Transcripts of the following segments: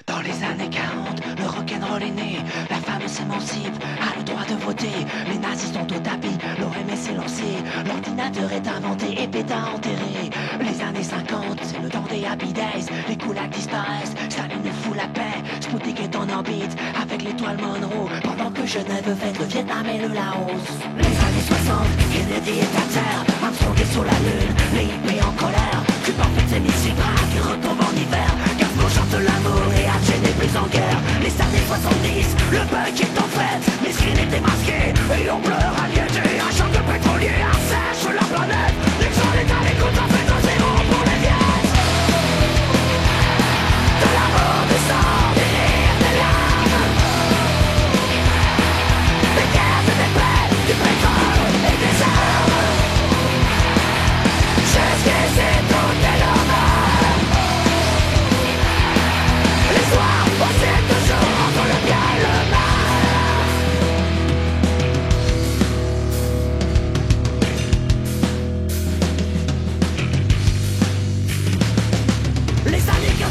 Dans les années 40, le rock'n'roll est né. La femme s'émancipe, a le droit de voter. Les nazis sont au tapis, l'OMS est lancé. L'ordinateur est inventé et Pétain enterré. Les années 50, c'est le temps des happy days. Les coulacs disparaissent, Staline nous fout la paix. Sputnik est en orbite, avec l'étoile Monroe. Pendant que Genève fête le Vietnam et le Laos. Les années 60, Kennedy est à terre. Armstrong est sur la lune, les hippies en colère. Cuba fait ses missiles braques et retombe en hiver. Gainsbourg chante l'amour et Hatché n'est plus en guerre. Les années 70, le punk est en fête. Les screens étaient masqués et on pleure à Liège. Un champ de pétrolier assèche la planète. Les gens est à l'écoute en fait un zéro pour les vieilles. De l'amour, du sang, des rires, des larmes. Des guerres et des paix, du pétrole et des armes. Jusqu'ici tout est normal. L'histoire oscille toujours entre le bien et le mal. Les années 80,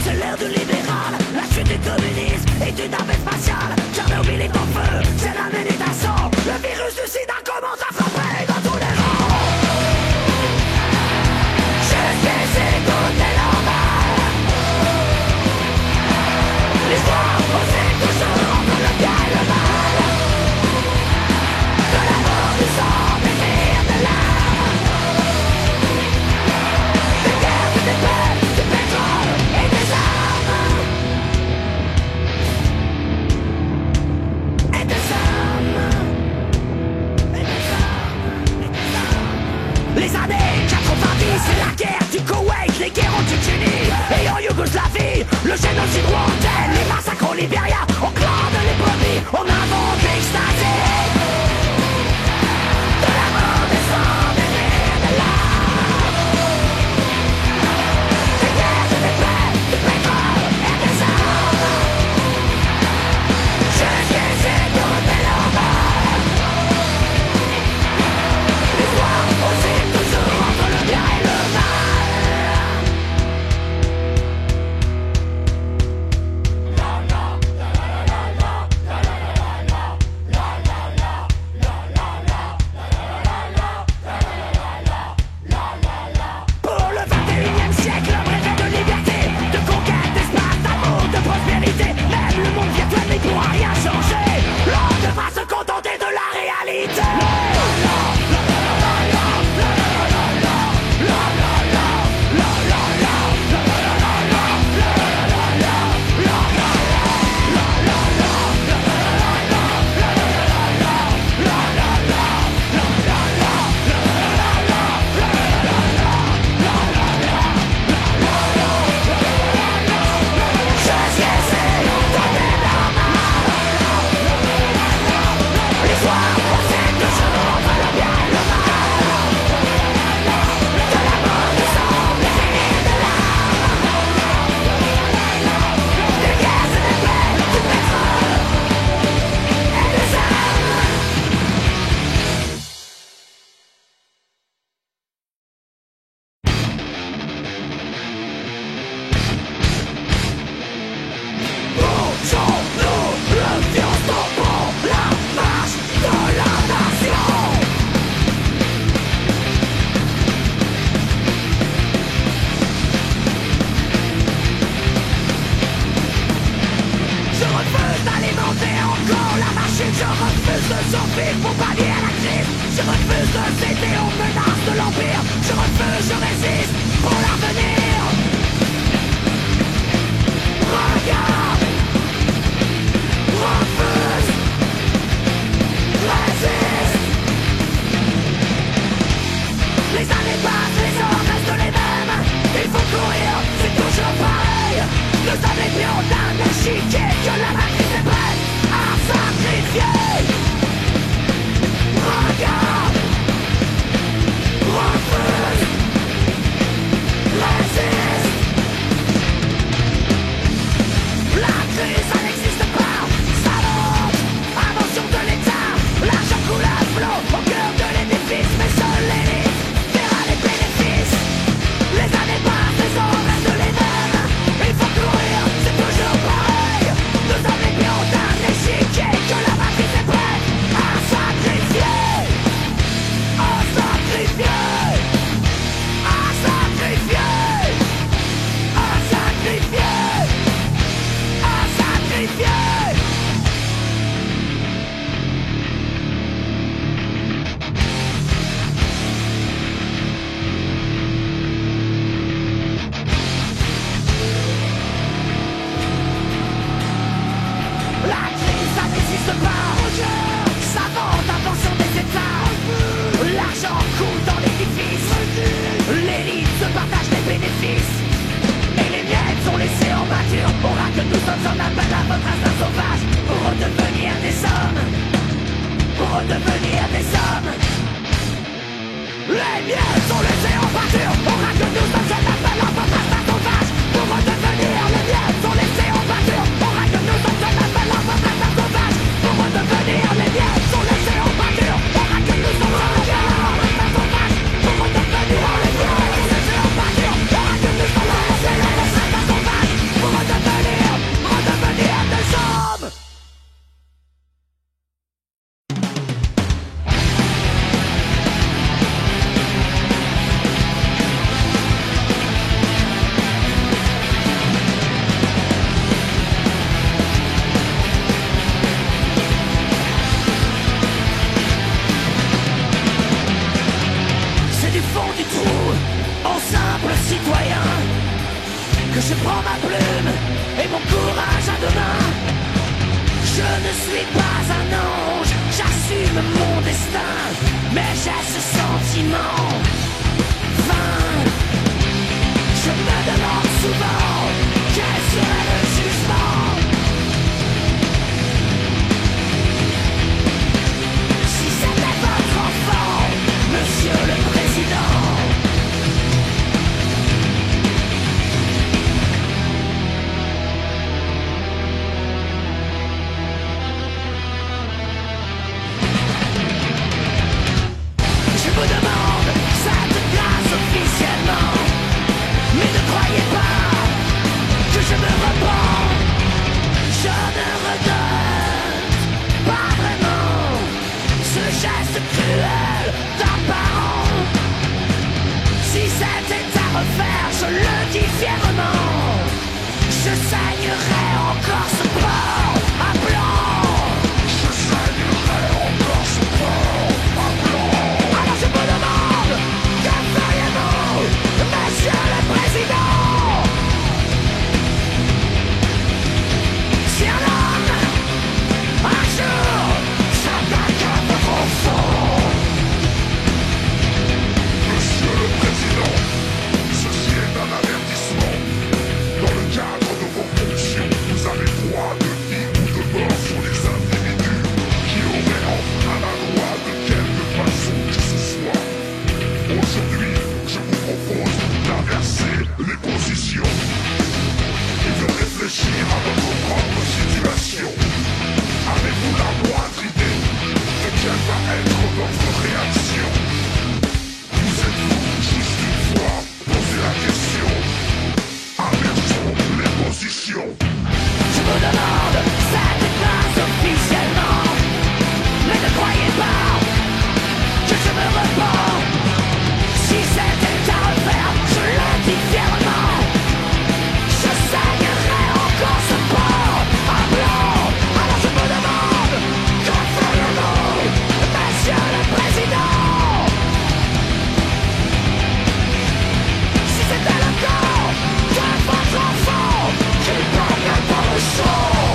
c'est l'ère du libéral. La chute du communisme et du navette spatial. Tchernobyl est en feu, c'est la méditation. Le virus du sida commence à frapper dans tous les rangs. Jusqu'ici tout est normal. L'histoire oscille toujours entre le bien et le mal. De l'amour, du sang, des rires, des larmes. Des guerres et des paix, du pétrole et des armes. Et des armes. Et des armes. Et des armes. Les années 90, c'est la guerre du Koweït, les guerres en Tchétchénie et en Yougoslavie, le génocide rwandais, les massacres au Libéria, on clade les brebis, on invente l'extasie. De l'amour, des sangs, des rires, des larmes. Des guerres et des paix, du pétrole et des armes. Jusqu'ici tout est normal. L'histoire oscille toujours entre le bien et le mal. Pour le 21e siècle, un brevet de liberté, de conquête, d'espace, d'amour, de prospérité. Même le monde virtuel n'y pourra rien changer. L'homme devra se contenter de la réalité. L'histoire oscille toujours entre le bien et le mal. De l'amour, du sang, des rires, des larmes. Des guerres et des paix, du pétrole et des armes. Bougeons-nous, le vieux stoppons la marche de la nation. Je refuse d'alimenter encore la machine. Je refuse de survivre pour pallier à la crise. Je refuse de céder aux menaces de l'Empire. Je refuse, je résiste pour l'avenir. Regarde, refuse, résiste. Les années passent, les hommes restent les mêmes. Il faut courir, c'est toujours pareil. Nous sommes les pions d'un échiquier que la matrice est prête à sacrifier. Regarde, refuse, redevenir des hommes. Les miens sont laissés en pâture. On rate que nous sommes cet appel en fantasme sauvage. Pour redevenir les miens sont laissés en pâture. On rate que nous sommes cet appel en fantasme sauvage. Pour redevenir les miens sont laissés en pâture. On rate que nous sommes cet appel en fantasme sauvage. Pour redevenir les miens sont laissés en pâture. On rate que nous sommes laissés en fantasme sauvage. Pour redevenir des hommes. Que je prends ma plume et mon courage à deux mains. Je ne suis pas un ange, j'assume mon destin, mais j'ai ce sentiment vain. Je me demande souvent quel serait le jugement si c'était votre enfant, Monsieur le Président. Je vous demande cette grâce officiellement, mais ne croyez pas que je me repens. Je ne regrette pas vraiment ce geste cruel d'un parent. Si c'était à refaire, je le dis fièrement, je saignerais encore ce port à blanc. Je saignerais encore ce port à blanc. Alors je vous demande, que feriez-vous, Monsieur le Président? Si un homme, un jour, s'attaque à votre enfant. Monsieur le Président, ceci est un avertissement. Dans le cadre de vos fonctions, vous avez droit de vie ou de mort sur les individus qui auraient enfreint la loi de quelque façon que ce soit. Aujourd'hui, je vous propose d'inverser les positions et de réfléchir à votre propre situation. Avez-vous la moindre idée de quelle va être votre réaction? Vous êtes-vous juste une fois posé la question? Inversons les positions. Je vous demande cette grâce officiellement, mais ne croyez pas que je me repens. Si c'était à refaire, je le dis fièrement, je saignerais encore ce port à blanc. Alors je vous demande, que feriez-vous, Monsieur le Président? Si c'était le corps de votre enfant qui parlait dans le champ.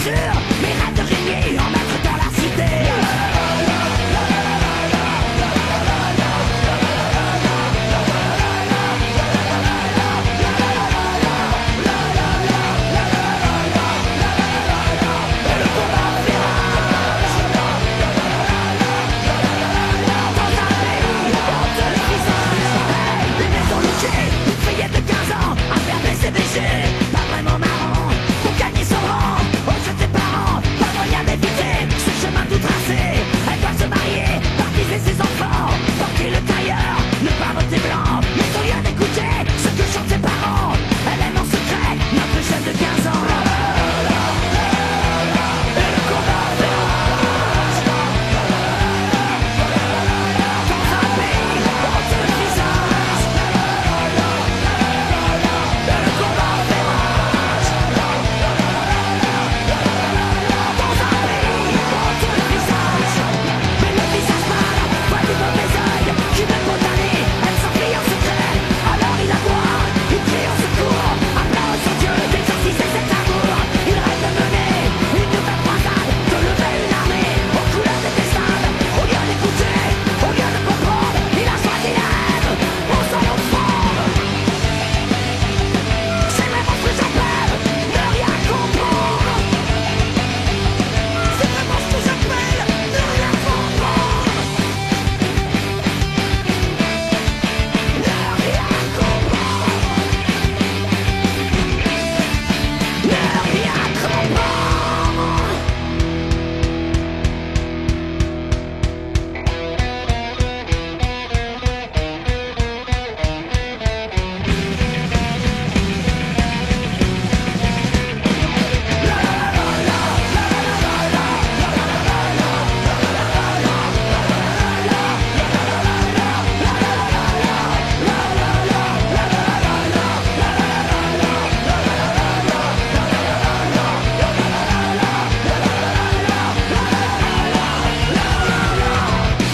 sûr, mes rêves de régner en maître dans la cité. Pas vraiment marrant, pour gagner son rang. Aux yeux de tes parents, pas moyen d'éviter ce chemin tout tracé. Elle doit se marier, baptiser ses enfants, porter le tailleur, ne pas voter blanc. Mais au lieu d'écouter ce que chantent ses parents, elle aime en secret notre jeune de 15 ans. Et le combat féroce dans un pays honteux de visage. Et le combat féroce dans un pays honteux de visage. Mais le visage pâle voit du mauvais œil qui même condamnée, elle s'enfuit en secret. Alors il aboie, il crie au secours, appelant son Dieu d'exorciser cet amour. Il rêve de mener une nouvelle croisade, de lever une armée aux couleurs détestables. Au lieu d'écouter, au lieu de comprendre, il a choisi la haine au soyons fronde. C'est vraiment ce que j'appelle ne rien comprendre. C'est vraiment ce que j'appelle ne rien comprendre. Ne rien comprendre. Ne rien comprendre.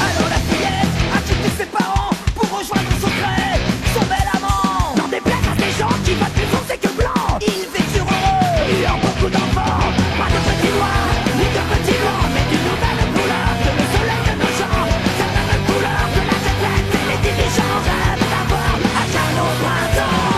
Alors la fillette a quitté ses parents pour rejoindre son secret, son bel amant. N'en déplaise à ces gens qui votent plus foncé que blanc. Ils vécurent heureux, ayant beaucoup d'enfants. Pas de petits noirs, ni de petits blancs, mais d'une nouvelle couleur que le soleil de nos gens. Cette même couleur que la tête et les dirigeants rêvent d'avoir à chaque au printemps.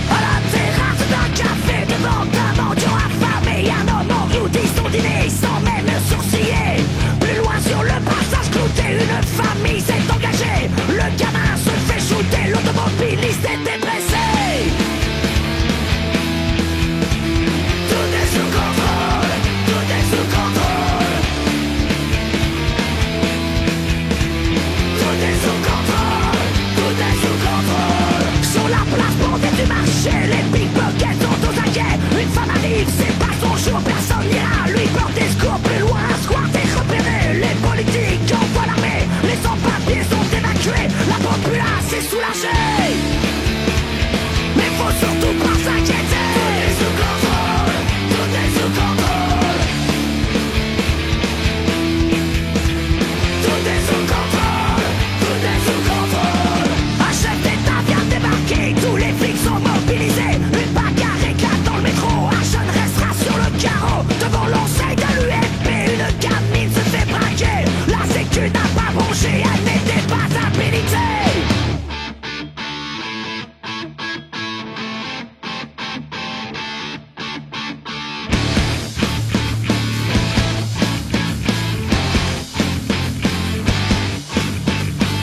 À la terrasse d'un café devant un mendiant affamé, un homme en route dit son dîner sans même sourciller. Plus loin sur le passage clouté, une famille s'est engagée. Le gamin se fait shooter, l'automobiliste est dépressé. Tout est sous contrôle, tout est sous contrôle. Tout est sous contrôle, tout est sous contrôle. Sur la place bondée du marché, les pickpockets sont aux aguets. Une femme arrive, c'est pas son jour, personne n'ira lui porter secours. Plus loin, un squat est repéré. Les politiques envoient l'armée, les sans-papiers sont évacués. La populace est soulagée, mais faut surtout pas s'inquiéter. Tout est sous contrôle, tout est sous contrôle. Tout est sous contrôle, tout est sous contrôle. Un chef d'État vient de débarquer, tous les flics sont mobilisés. Une bagarre éclate dans le métro, un jeune restera sur le carreau. Devant l'enseigne de l'UFP, une gamine se fait braquer. La sécu n'a pas bronché, elle n'était pas habilitée.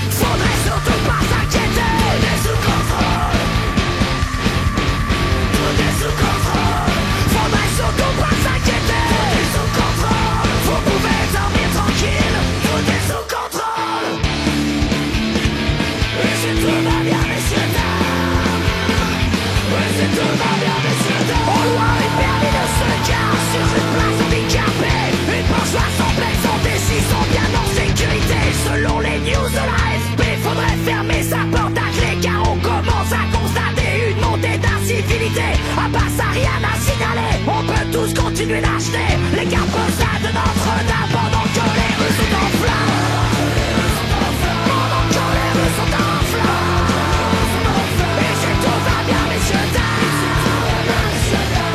Faudrait surtout pas s'inquiéter. Tout est sous contrôle, tout est sous contrôle. Faudrait surtout pas s'inquiéter. Tout est sous contrôle, vous pouvez dormir tranquille. Tout est sous contrôle. aiguilles d'acheter les cartes postales de Notre-Dame pendant que les rues sont en flammes. Pendant que les rues sont en flammes. Et si tout va bien, messieurs, dames.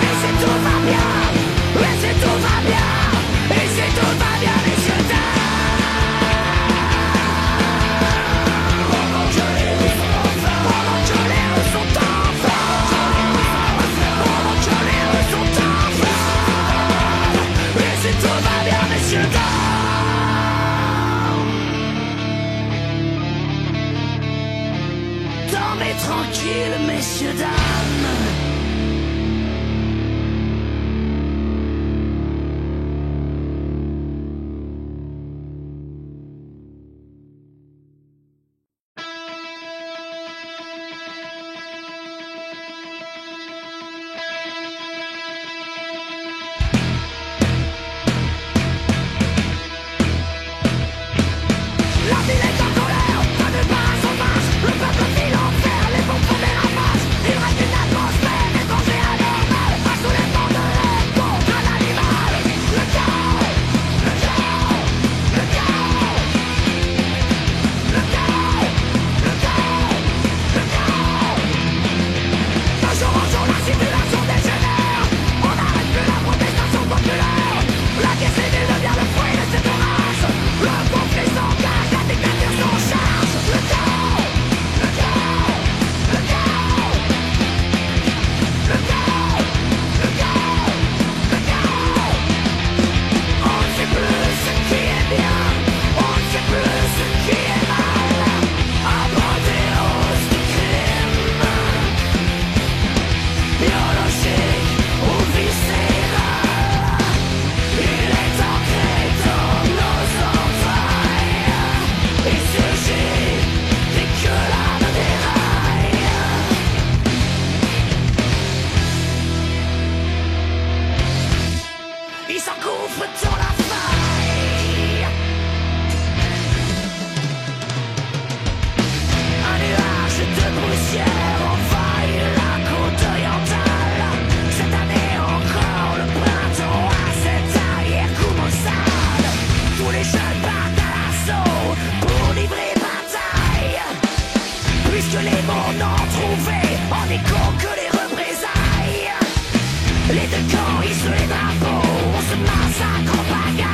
Et si tout va bien. Et si tout va bien. Et si tout va bien, messieurs, dames. Pendant que les rues sont en flammes. Pendant que les rues sont en flammes. Pendant que les rues sont en flammes. Et si tout va bien, messieurs, dames. Dormez tranquille, messieurs, dames. La ville est en colère, ça ne pas à son marche. Le peuple file en fer, les bombes font des ravages. Il reste une atmosphère étrangère anormale. Un soulèvement de haine contre l'animal. Le chaos, le chaos, le chaos. Le chaos, le chaos, le chaos. De jour en jour la simulation dégénère. On n'arrête plus la protestation populaire. La guerre civile devient le fruit de cette orage. Le conflit s'engage, la dictature s'en charge. Le chaos, le chaos, le chaos. Le chaos, le chaos, le chaos. On ne sait plus ce qui est bien, on ne sait plus ce qui est mal. Apothéose du crime, biologique ou viscéral. Il est ancré dans nos entrailles. Il surgit dès que l'âme déraille. Il s'engouffre dans la faille. Un nuage de poussière envahit la côte orientale. Cette année encore, le printemps a cette arrière-coup maussade. Tous les jeunes partent à l'assaut pour livrer bataille. Puisque les mots n'ont trouvé en écho que les représailles. Les deux camps hissent les drapeaux, on se massacre en pagaille.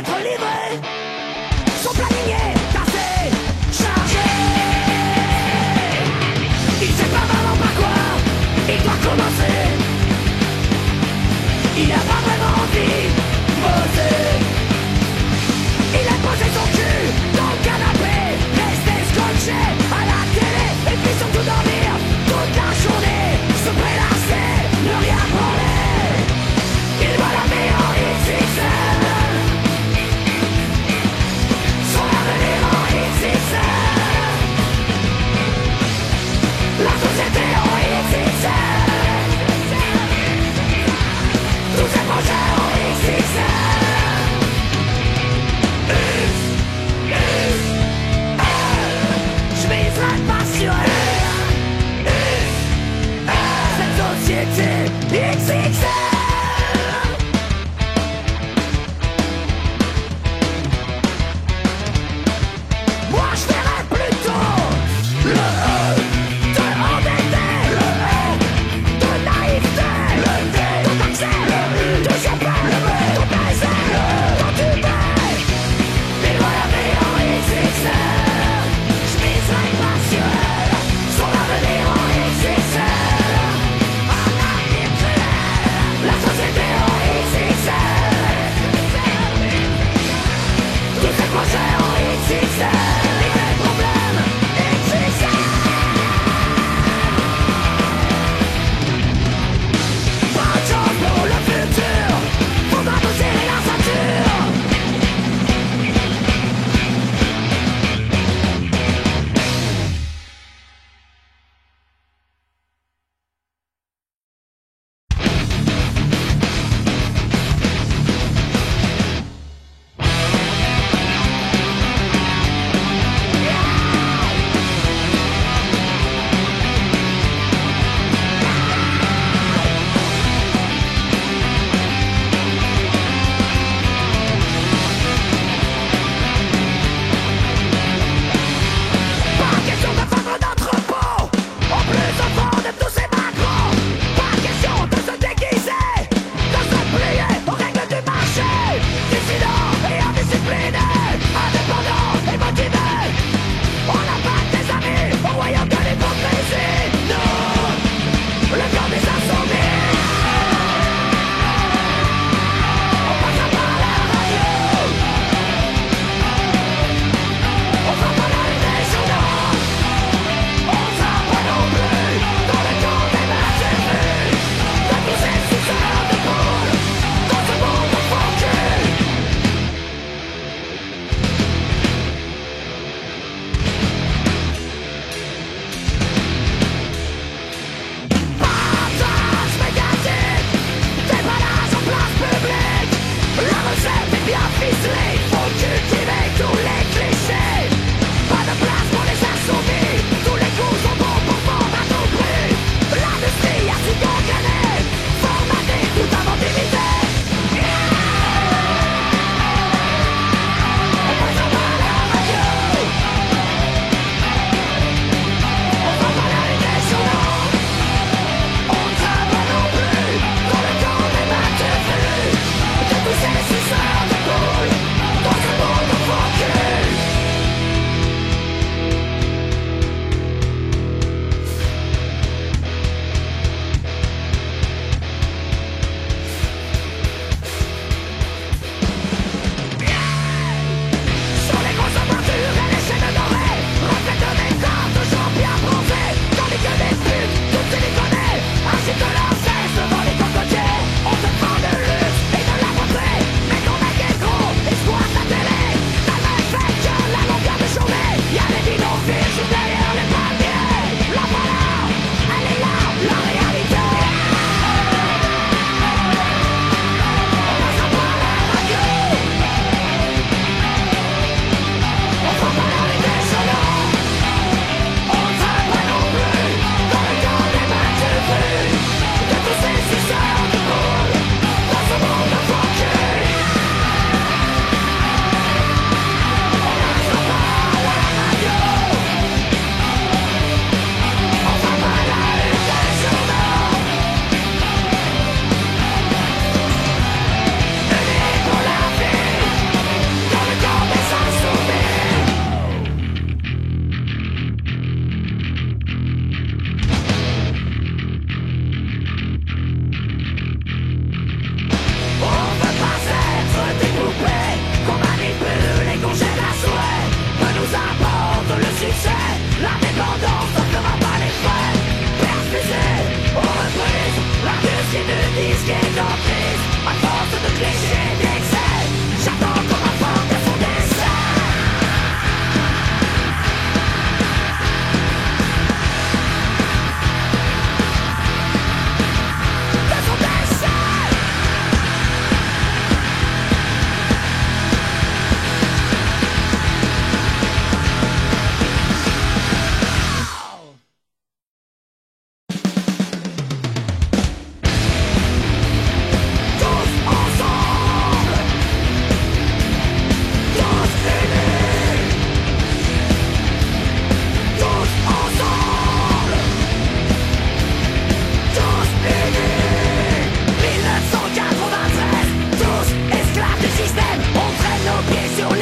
être livré. Son planning est assez chargé. Il sait pas vraiment par quoi il doit commencer. Il a pas vraiment envie de bosser. Il a posé son cul dans le canapé, resté scotché à la télé, et puis surtout dormir toute la journée, se prélasser, ne rien branler. Il voit la vie en XXL.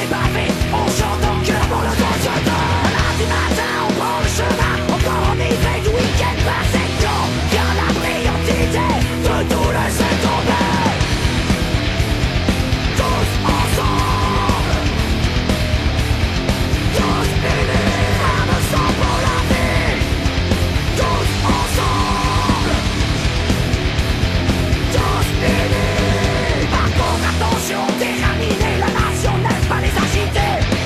les pavés, on chante en cœur pour le bon chanteur. Lundi matin, on prend le chemin, encore enivré du week-end par section. Vient la brillantité de tout le secondaire. Tous ensemble, tous unis, un sang pour la vie. Tous ensemble, tous unis. Par contre, attention, déraminer la nation n'aime pas les agités.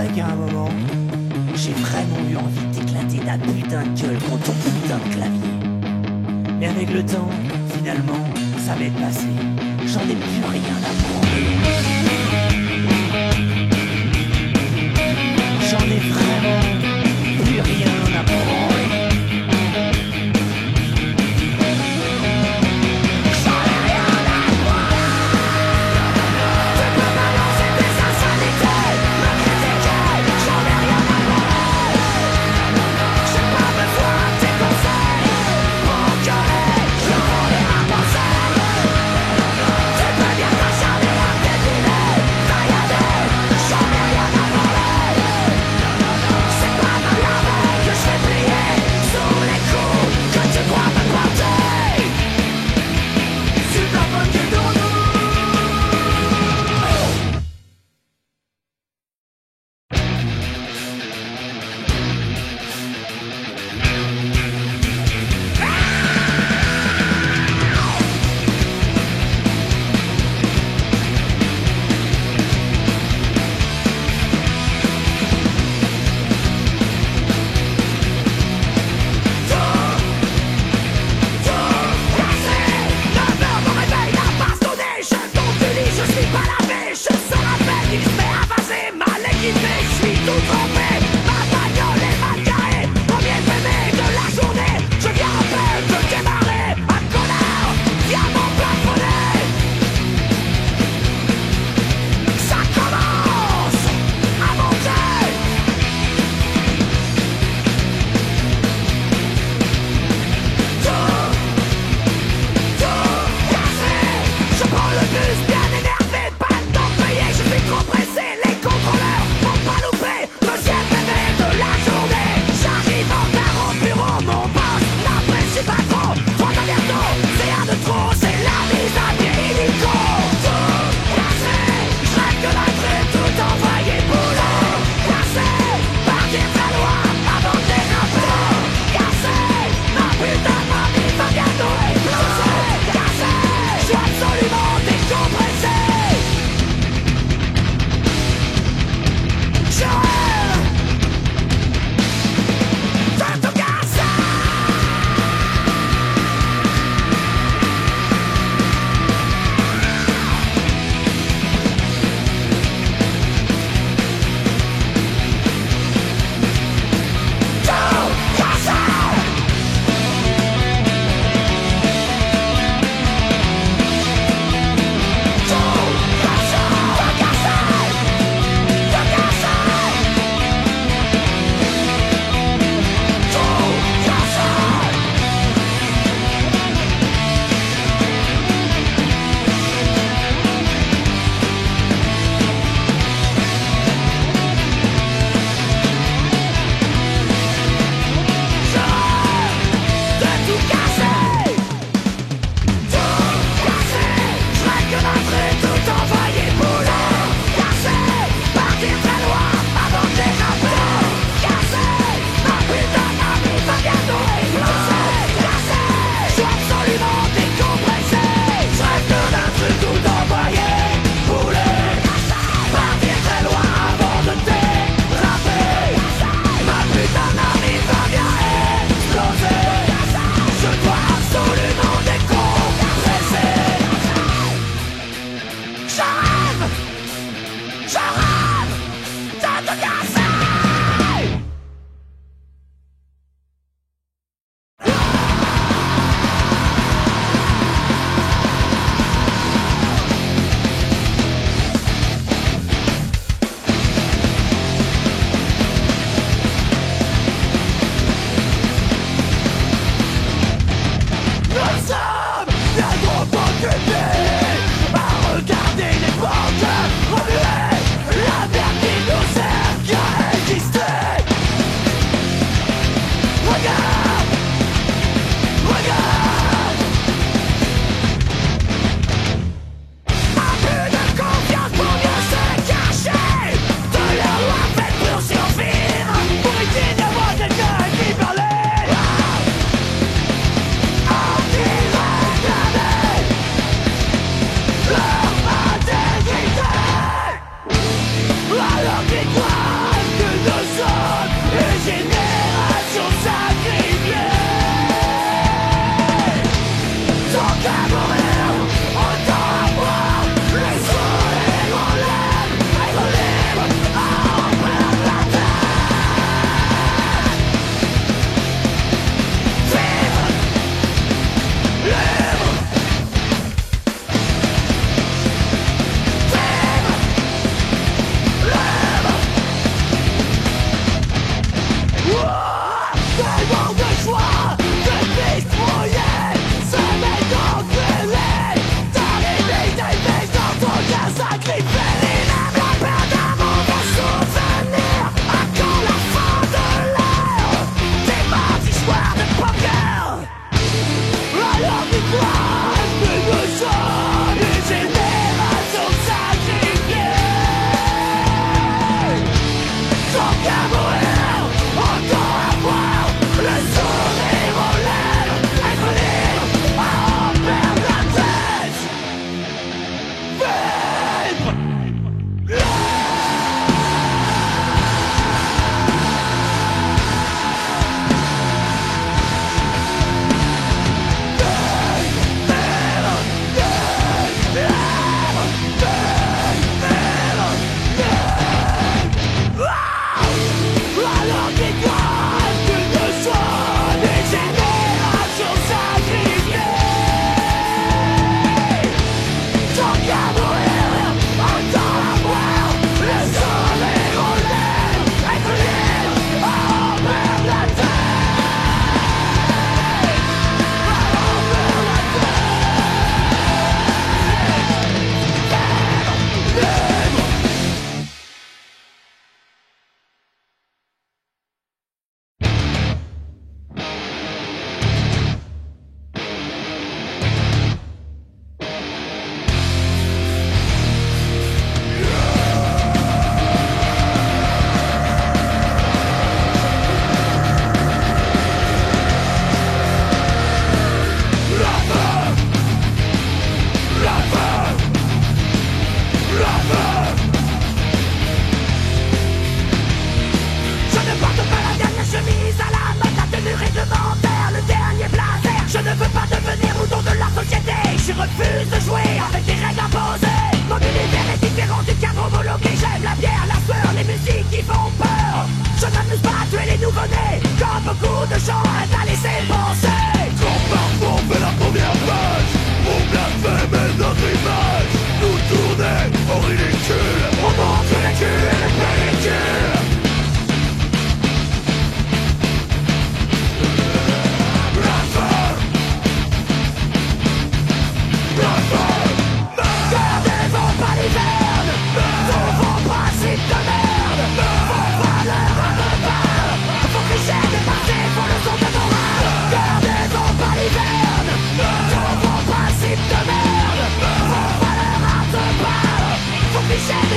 vrai qu'à un moment, j'ai vraiment eu envie d'éclater ta putain de gueule contre ton putain de clavier. Mais avec le temps, finalement, ça m'est passé. J'en ai plus rien à prendre. J'en ai vraiment plus rien à prendre. Je prends le bus bien énervé par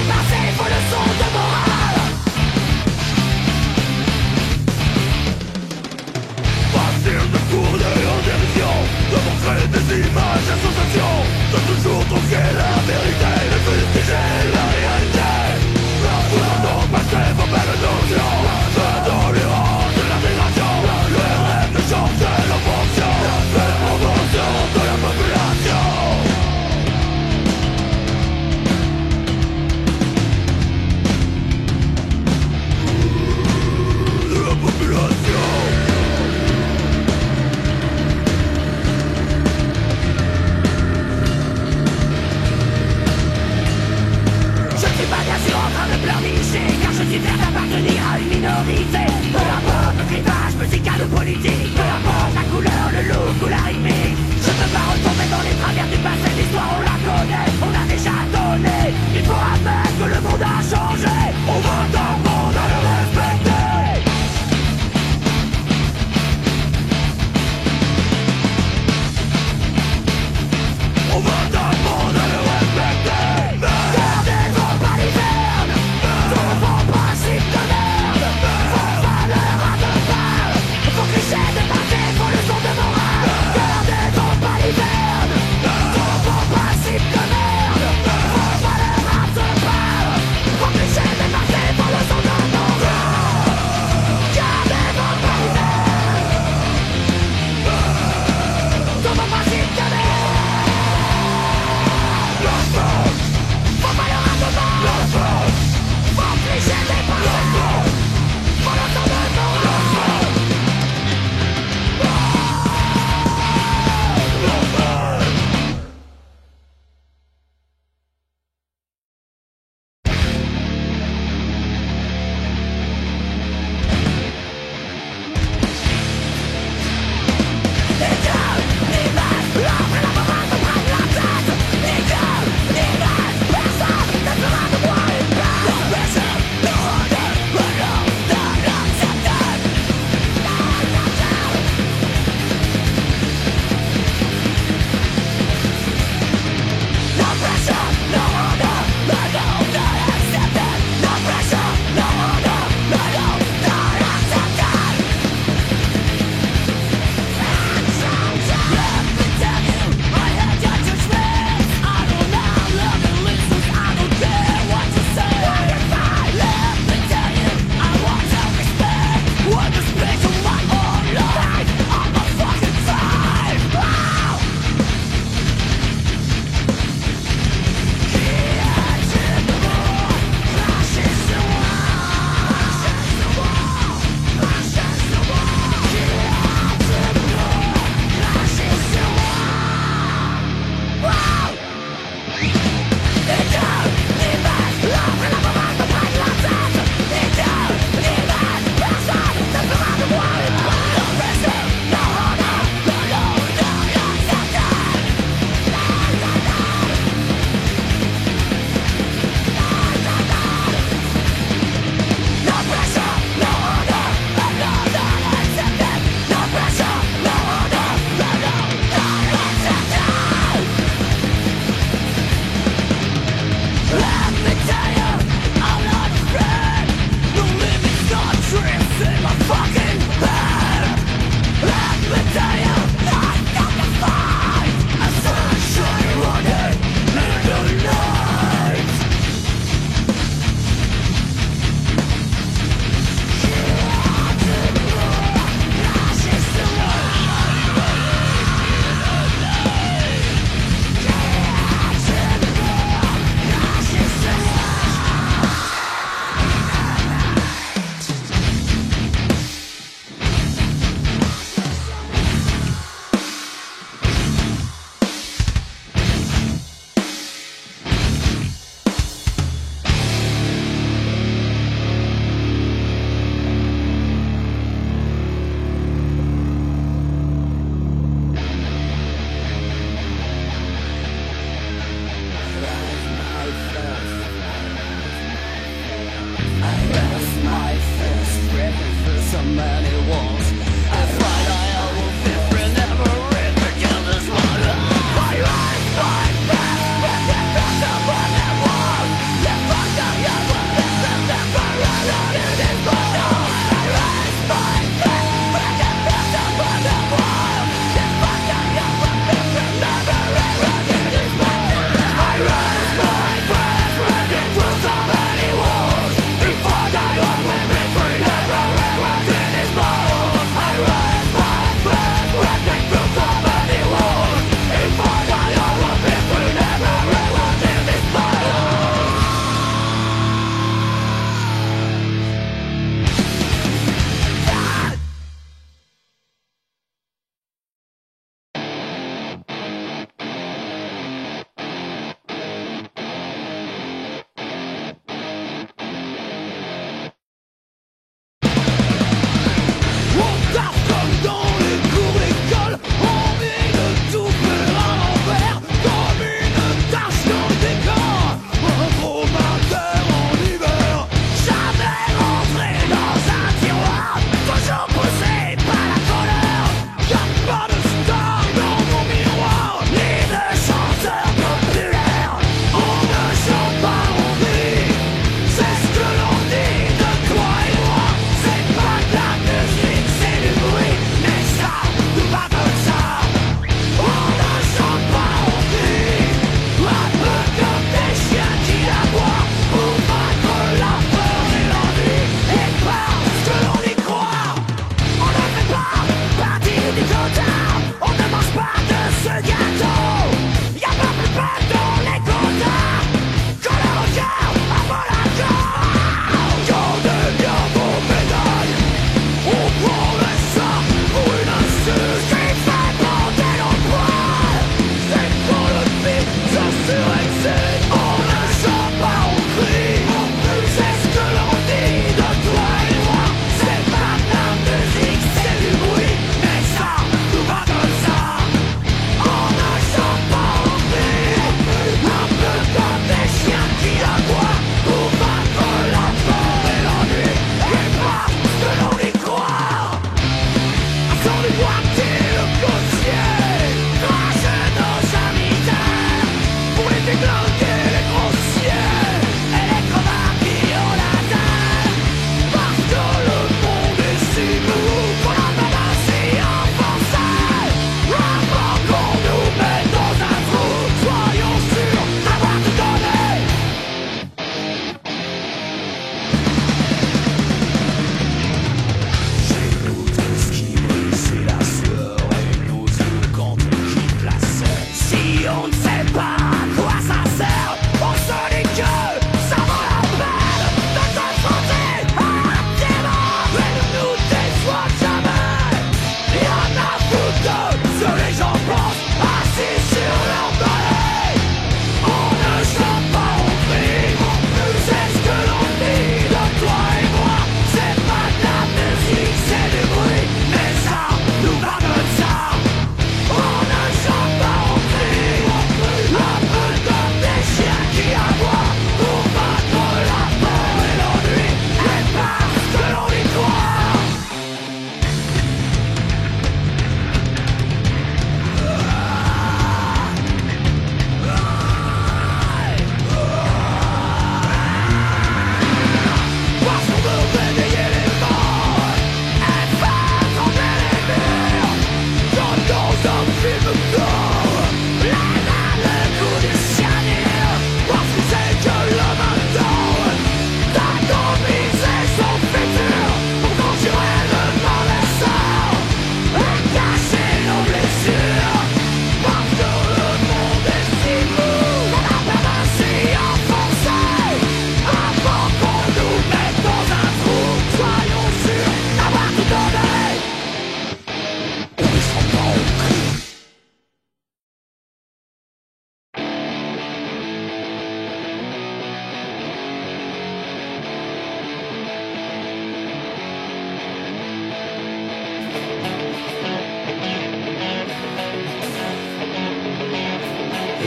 passé vos leçons de morale. Facile de tourner en dérision, de montrer des images et sensations, de toujours tronquer la vérité, de fustiger la réalité. Pour passer vos belles notions, de tolérance de l'intégration, le rêve de changer la fonction, de la promotion de la population. De la population. Je suis pas bien sûr en train de pleurnicher, car je suis fier d'appartenir à une minorité. Peu importe le clivage musical ou politique, peu importe la couleur, le look ou la rythmique, je peux pas retomber dans les travers du passé. L'histoire on la connaît, on a déjà donné. Il faut admettre que le monde a changé. On va t'apprendre à le respecter. On va t'apprendre à le respecter. Gardez vos balivernes, tous vos principes de merde, vos valeurs à deux balles, vos clichés de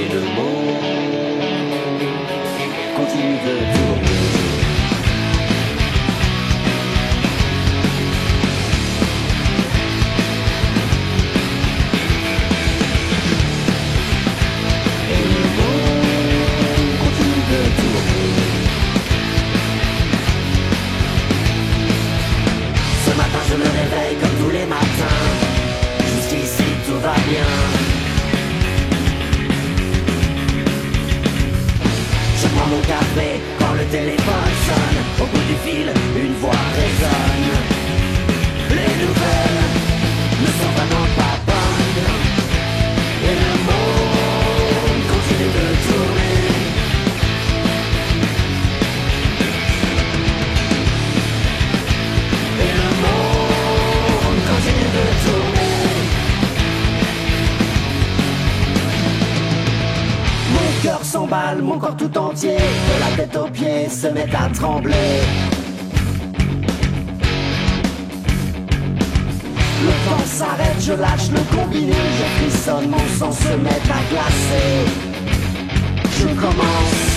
et le monde continue de tourner. Et le monde continue de tourner. Ce matin je me réveille comme tous les matins. Jusqu'ici tout va bien. Je prends mon café quand le téléphone sonne. Au bout du fil, une voix résonne. Les nouvelles ne sont vraiment pas bonnes. Et le monde continue de tourner. Et le monde continue de tourner. Mon cœur s'emballe, mon corps tout entier, de la tête aux pieds, se met à trembler. Le temps s'arrête, je lâche le combiné, je frissonne, mon sang se met à glacer. Je commence